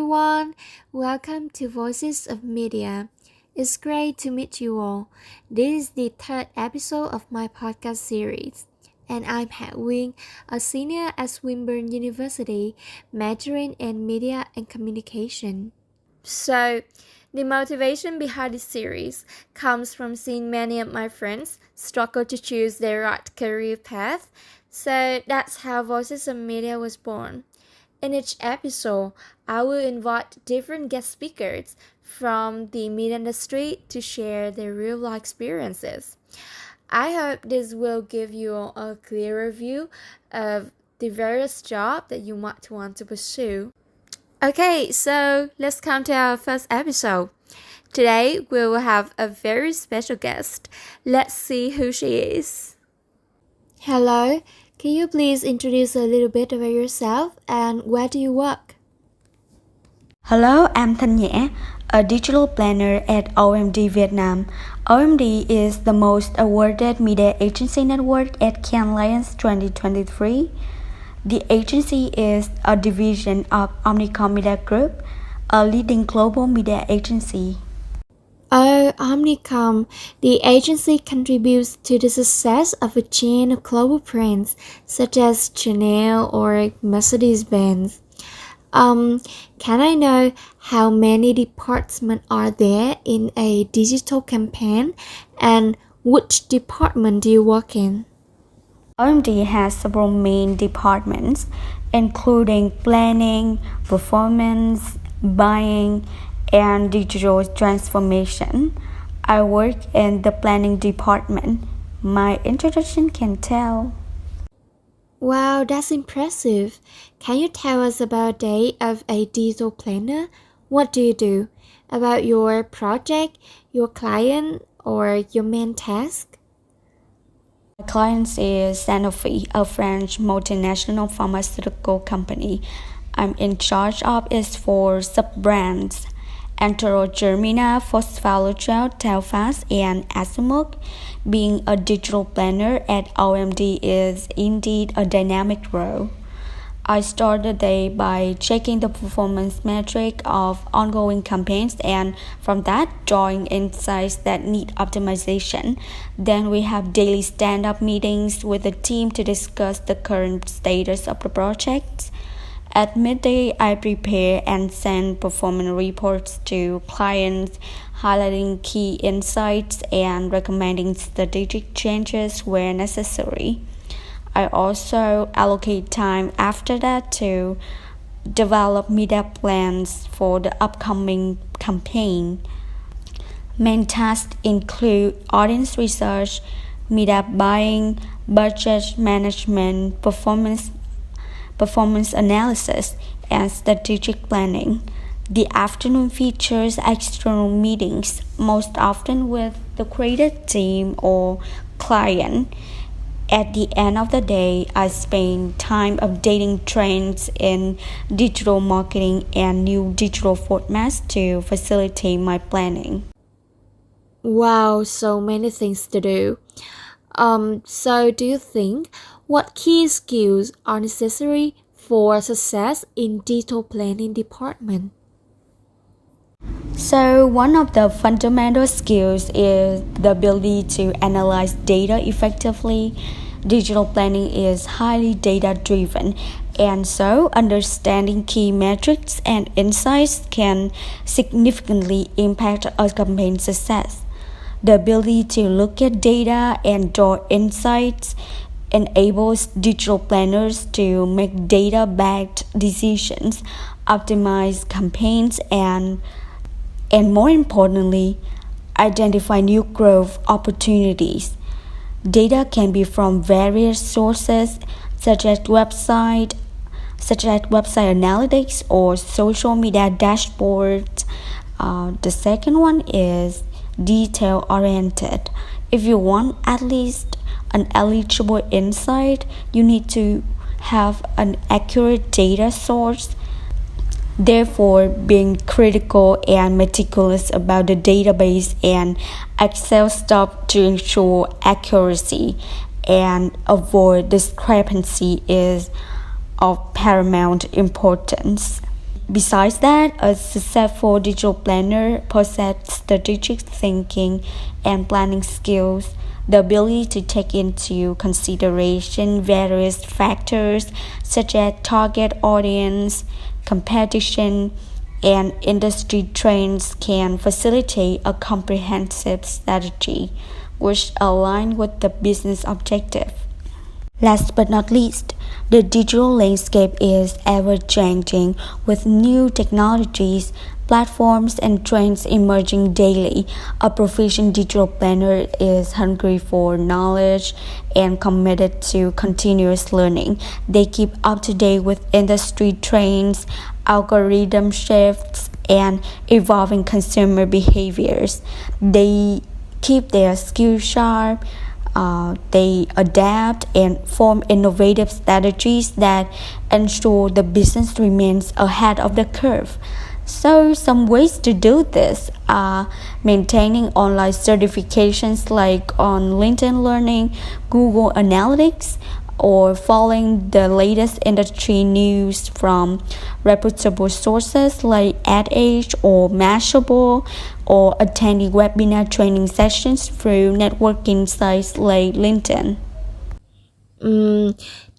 everyone, welcome to Voices of Media. It's great to meet you all. This is the third episode of my podcast series, and I'm Wing, a senior at Swinburne University, majoring in Media and Communication. So, the motivation behind this series comes from seeing many of my friends struggle to choose their right career path, so that's how Voices of Media was born. In each episode, I will invite different guest speakers from the media industry to share their real life experiences. I hope this will give you a clearer view of the various jobs that you might want to pursue. Okay, so let's come to our first episode. Today we will have a very special guest. Let's see who she is. Hello, can you please introduce a little bit about yourself and where do you work? Hello, I'm Thanh Nhã, a digital planner at OMD Vietnam. OMD is the most awarded media agency network at Cannes Lions 2023. The agency is a division of Omnicom Media Group, a leading global media agency. Oh, Omnicom, the agency contributes to the success of a chain of global brands such as Chanel or Mercedes-Benz. Can I know how many departments are there in a digital campaign and which department do you work in? OMD has several main departments, including planning, performance, buying, and digital transformation. I work in the planning department. My introduction can tell. Wow, that's impressive. Can you tell us about a day of a digital planner? What do you do? About your project, your client, or your main task? My client is Sanofi, a French multinational pharmaceutical company. I'm in charge of its four sub-brands: Enterogermina, Phosphologel, Telfast, and Azumuk. Being a digital planner at OMD is indeed a dynamic role. I start the day by checking the performance metric of ongoing campaigns and from that drawing insights that need optimization. Then we have daily stand-up meetings with the team to discuss the current status of the project. At midday, I prepare and send performance reports to clients, highlighting key insights and recommending strategic changes where necessary. I also allocate time after that to develop media plans for the upcoming campaign. Main tasks include audience research, media buying, budget management, performance analysis, and strategic planning. The afternoon features external meetings, most often with the creative team or client. At the end of the day, I spend time updating trends in digital marketing and new digital formats to facilitate my planning. Wow, so many things to do. So do you think what key skills are necessary for success in digital planning department? So one of the fundamental skills is the ability to analyze data effectively. Digital planning is highly data-driven, and so understanding key metrics and insights can significantly impact a campaign's success. The ability to look at data and draw insights enables digital planners to make data-backed decisions, optimize campaigns, and more importantly, identify new growth opportunities. Data can be from various sources such as website analytics or social media dashboards. The second one is detail oriented. If you want at least an eligible insight, you need to have an accurate data source. Therefore, being critical and meticulous about the database and Excel stuff to ensure accuracy and avoid discrepancy is of paramount importance. Besides that, a successful digital planner possesses strategic thinking and planning skills, the ability to take into consideration various factors such as target audience, competition, and industry trends can facilitate a comprehensive strategy which align with the business objective. Last but not least, the digital landscape is ever changing with new technologies, platforms, and trends emerging daily. A proficient digital planner is hungry for knowledge and committed to continuous learning. They keep up to date with industry trends, algorithm shifts, and evolving consumer behaviors. They keep their skills sharp. They adapt and form innovative strategies that ensure the business remains ahead of the curve. So, some ways to do this are maintaining online certifications like on LinkedIn Learning, Google Analytics, or following the latest industry news from reputable sources like AdAge or Mashable, or attending webinar training sessions through networking sites like LinkedIn.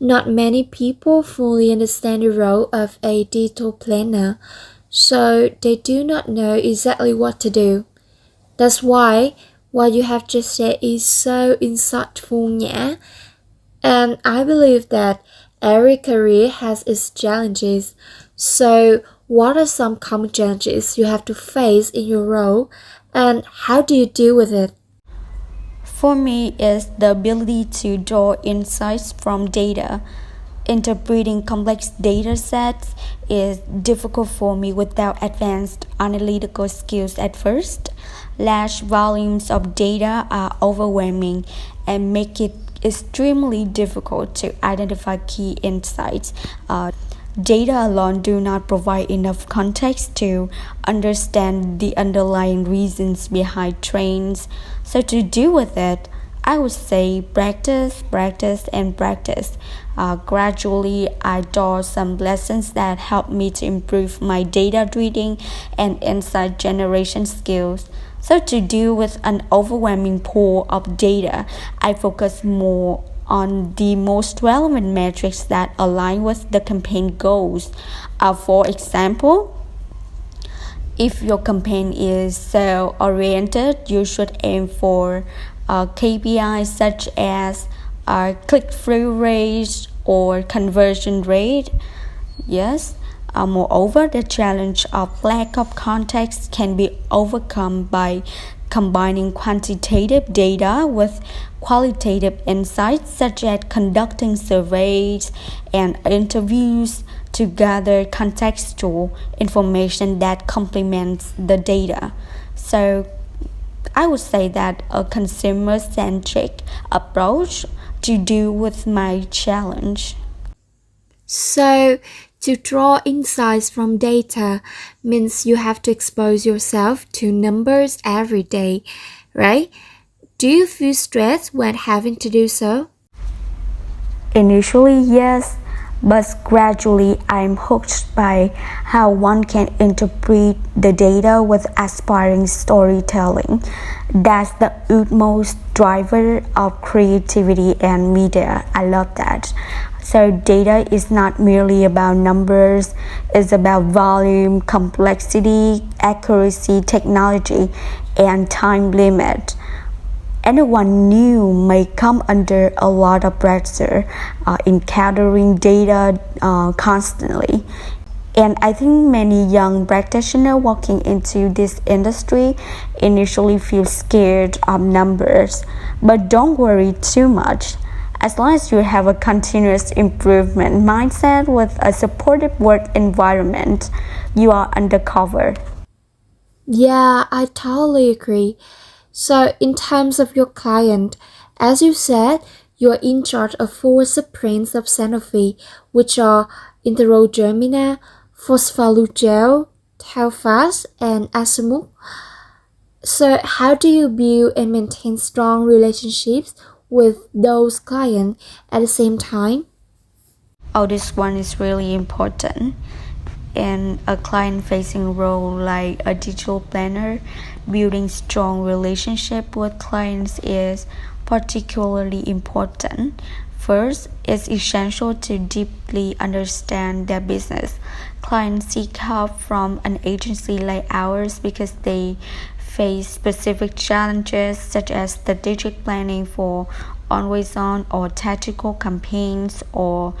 Not many people fully understand the role of a digital planner, so they do not know exactly what to do. That's why what you have just said is so insightful, Nhã. And I believe that every career has its challenges. So, what are some common challenges you have to face in your role, and how do you deal with it? For me, is the ability to draw insights from data. Interpreting complex data sets is difficult for me without advanced analytical skills at first. Large volumes of data are overwhelming and make it extremely difficult to identify key insights. Data alone do not provide enough context to understand the underlying reasons behind trends. So to deal with it, I would say practice, practice, and practice. Gradually, I taught some lessons that helped me to improve my data reading and insight generation skills. So, to deal with an overwhelming pool of data, I focus more on the most relevant metrics that align with the campaign goals. For example, if your campaign is sale oriented, you should aim for KPIs such as click through rate or conversion rate. Yes. Moreover, the challenge of lack of context can be overcome by combining quantitative data with qualitative insights, such as conducting surveys and interviews to gather contextual information that complements the data. So, I would say that a consumer centric approach to deal with my challenge. So, to draw insights from data means you have to expose yourself to numbers every day, right? Do you feel stressed when having to do so? Initially, yes, but gradually I'm hooked by how one can interpret the data with aspiring storytelling. That's the utmost driver of creativity and media. I love that. So, data is not merely about numbers, it's about volume, complexity, accuracy, technology, and time limit. Anyone new may come under a lot of pressure in gathering data constantly. And I think many young practitioners walking into this industry initially feel scared of numbers, but don't worry too much. As long as you have a continuous improvement mindset with a supportive work environment, you are undercover. Yeah, I totally agree. So, in terms of your client, as you said, you're in charge of four subprints of Sanofi, which are Interogermina, Phospholugel, Telfast, and Asimuk. So, how do you build and maintain strong relationships with those clients at the same time? Oh, this one is really important. in a client-facing role like a digital planner, building strong relationship with clients is particularly important. First, it's essential to deeply understand their business. Clients seek help from an agency like ours because they face specific challenges such as strategic planning for always-on or tactical campaigns or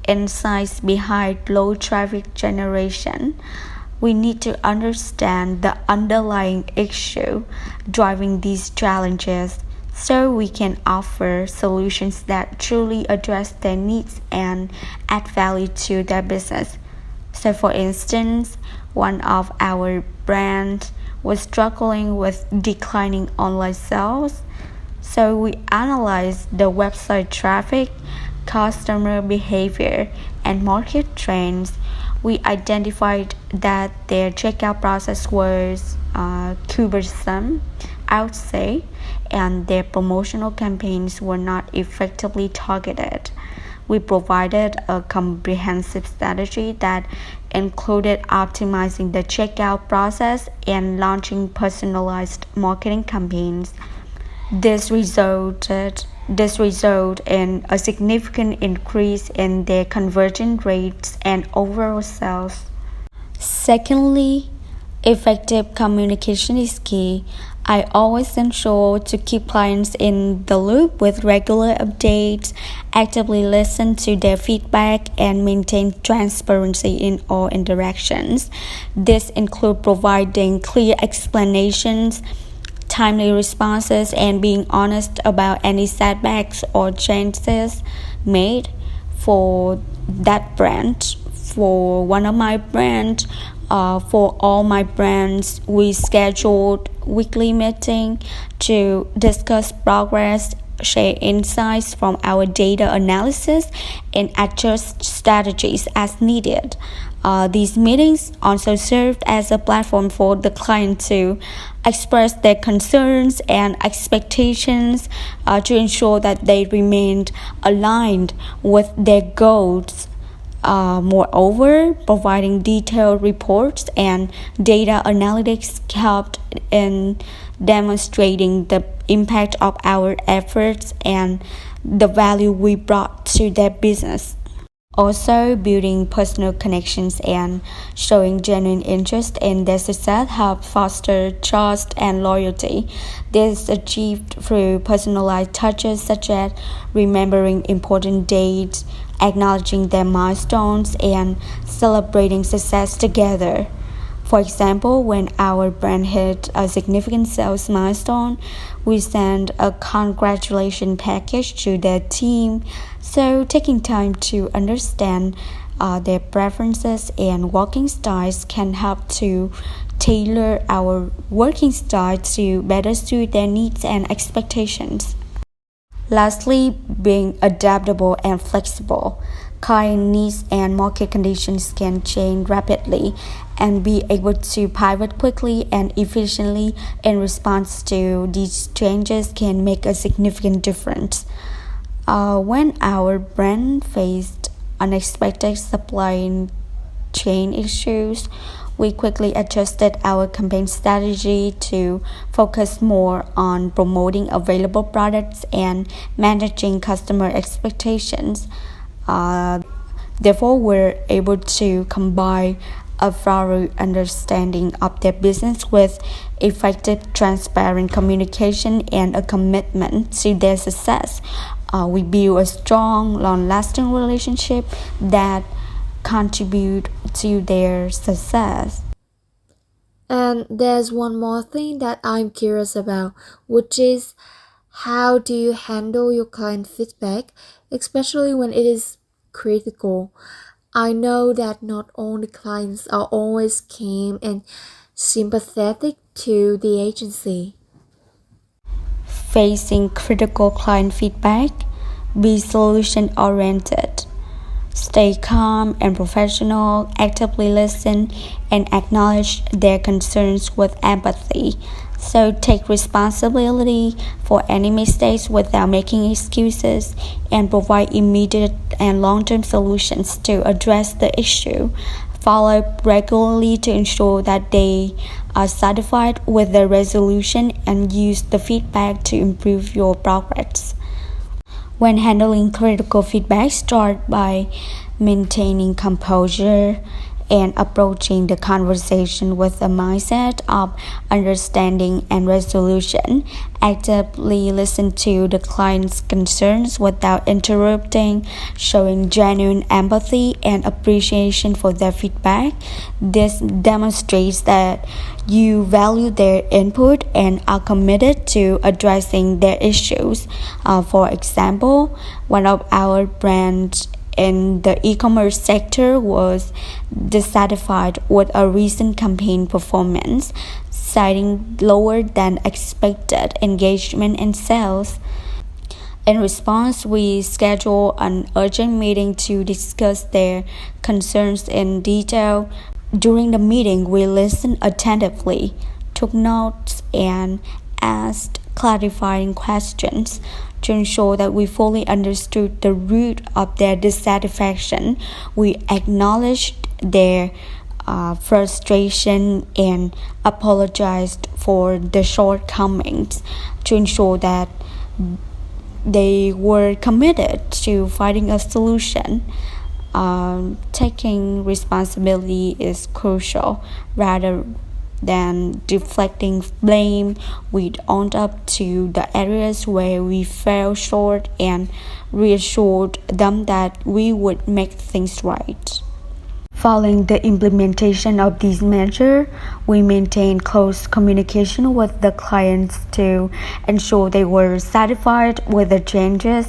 insights behind low traffic generation. We need to understand the underlying issue driving these challenges so we can offer solutions that truly address their needs and add value to their business. So, for instance, one of our brands was struggling with declining online sales. So, we analyzed the website traffic, customer behavior, and market trends. We identified that their checkout process was cumbersome, I would say, and their promotional campaigns were not effectively targeted. We provided a comprehensive strategy that included optimizing the checkout process and launching personalized marketing campaigns. This resulted in a significant increase in their conversion rates and overall sales. Secondly, effective communication is key. I always ensure to keep clients in the loop with regular updates, actively listen to their feedback, and maintain transparency in all interactions. This includes providing clear explanations, timely responses, and being honest about any setbacks or changes made for that brand. For one of my brands, for all my brands, we scheduled weekly meeting to discuss progress, share insights from our data analysis, and adjust strategies as needed. These meetings also served as a platform for the client to express their concerns and expectations to ensure that they remained aligned with their goals. Moreover, providing detailed reports and data analytics helped in demonstrating the impact of our efforts and the value we brought to their business. Also, building personal connections and showing genuine interest in their success help foster trust and loyalty. This is achieved through personalized touches such as remembering important dates, acknowledging their milestones, and celebrating success together. For example, when our brand hit a significant sales milestone, we send a congratulation package to their team. So, taking time to understand their preferences and working styles can help to tailor our working style to better suit their needs and expectations. Lastly, being adaptable and flexible. Client needs and market conditions can change rapidly, and be able to pivot quickly and efficiently in response to these changes can make a significant difference. When our brand faced unexpected supply chain issues, we quickly adjusted our campaign strategy to focus more on promoting available products and managing customer expectations. Therefore, we're able to combine a thorough understanding of their business with effective, transparent communication and a commitment to their success. We build a strong, long-lasting relationship that contribute to their success. And there's one more thing that I'm curious about, which is how do you handle your client feedback, especially when it is critical? I know that not all the clients are always keen and sympathetic to the agency. Facing critical client feedback, be solution oriented. Stay calm and professional, actively listen, and acknowledge their concerns with empathy. So take responsibility for any mistakes without making excuses and provide immediate and long-term solutions to address the issue. follow up regularly to ensure that they are satisfied with the resolution and use the feedback to improve your progress. When handling critical feedback, start by maintaining composure and approaching the conversation with a mindset of understanding and resolution. Actively listen to the client's concerns without interrupting, showing genuine empathy and appreciation for their feedback. This demonstrates that you value their input and are committed to addressing their issues. For example, one of our brands in the e-commerce sector was dissatisfied with a recent campaign performance, citing lower than expected engagement and sales. In response, we scheduled an urgent meeting to discuss their concerns in detail. During the meeting, we listened attentively, took notes, and asked clarifying questions to ensure that we fully understood the root of their dissatisfaction. We acknowledged their frustration and apologized for the shortcomings to ensure that they were committed to finding a solution. Taking responsibility is crucial. Rather than deflecting blame, we owned up to the areas where we fell short and reassured them that we would make things right. Following the implementation of these measures, we maintained close communication with the clients to ensure they were satisfied with the changes.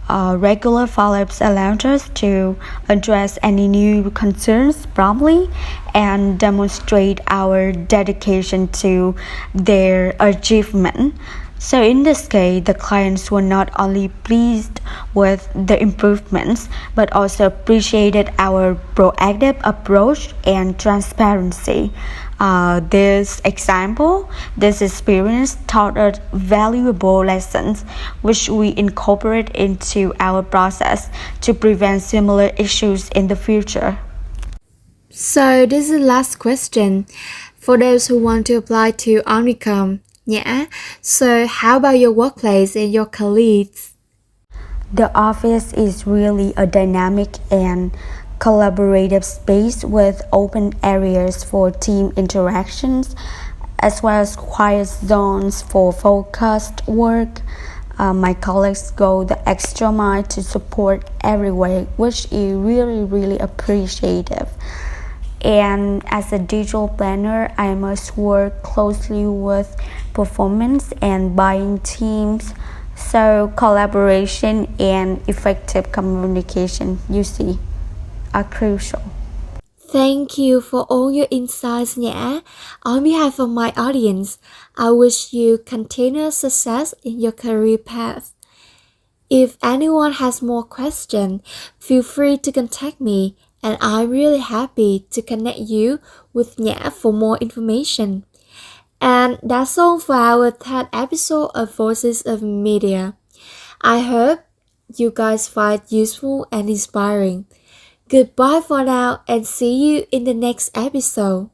Regular follow-ups allowed us to address any new concerns promptly and demonstrate our dedication to their achievement. So in this case, the clients were not only pleased with the improvements, but also appreciated our proactive approach and transparency. This experience taught us valuable lessons, which we incorporate into our process to prevent similar issues in the future. So this is the last question for those who want to apply to Omnicom. Yeah, so how about your workplace and your colleagues? The office is really a dynamic and collaborative space with open areas for team interactions as well as quiet zones for focused work. My colleagues go the extra mile to support everyone, which is really appreciative. And as a digital planner, I must work closely with performance and buying teams. So collaboration and effective communication, you see, are crucial. Thank you for all your insights, Nhã. On behalf of my audience, I wish you continuous success in your career path. If anyone has more questions, feel free to contact me, and I'm really happy to connect you with Nhã for more information. And that's all for our third episode of Voices of Media. I hope you guys find it useful and inspiring. Goodbye for now and see you in the next episode.